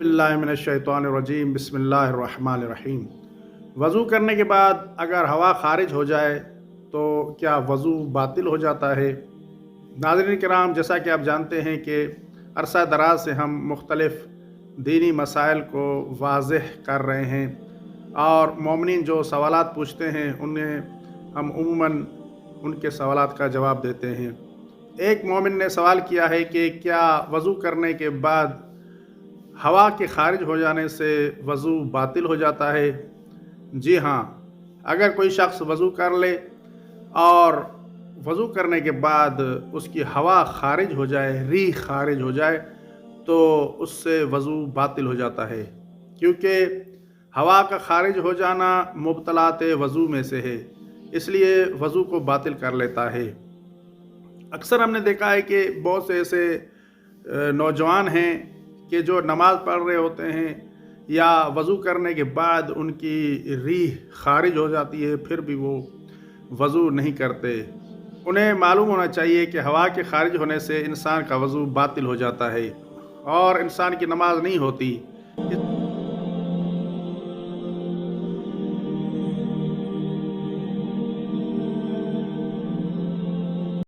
बिस्मिल्लाहिर्रहमानिर्रहीम बिस्मिल्लाहिर्रहमानिर्रहीम। वज़ू करने के बाद अगर हवा ख़ारिज हो जाए तो क्या वज़ू बातिल हो जाता है? नाज़रीन किराम, जैसा कि आप जानते हैं कि अरसा दराज से हम मुख्तलिफ़ दीनी मसाइल को वाज़ेह कर रहे हैं और मोमिनीन जो सवालात पूछते हैं उन्हें हम उमूमन उनके सवालात का जवाब देते हैं। एक मोमिन ने सवाल किया है कि क्या वज़ू करने के बाद हवा के ख़ारिज हो जाने से वज़ू बातिल हो जाता है? जी हाँ, अगर कोई शख्स वज़ू कर ले और वज़ू करने के बाद उसकी हवा ख़ारिज हो जाए, रीह ख़ारिज हो जाए, तो उससे वज़ू बातिल हो जाता है, क्योंकि हवा का ख़ारिज हो जाना मुब्तलात वज़ू में से है, इसलिए वज़ू को बातिल कर लेता है। अक्सर हमने देखा है कि बहुत से ऐसे नौजवान हैं कि जो नमाज़ पढ़ रहे होते हैं या वज़ू करने के बाद उनकी रीह ख़ारिज हो जाती है, फिर भी वो वज़ू नहीं करते। उन्हें मालूम होना चाहिए कि हवा के ख़ारिज होने से इंसान का वज़ू बातिल हो जाता है और इंसान की नमाज नहीं होती।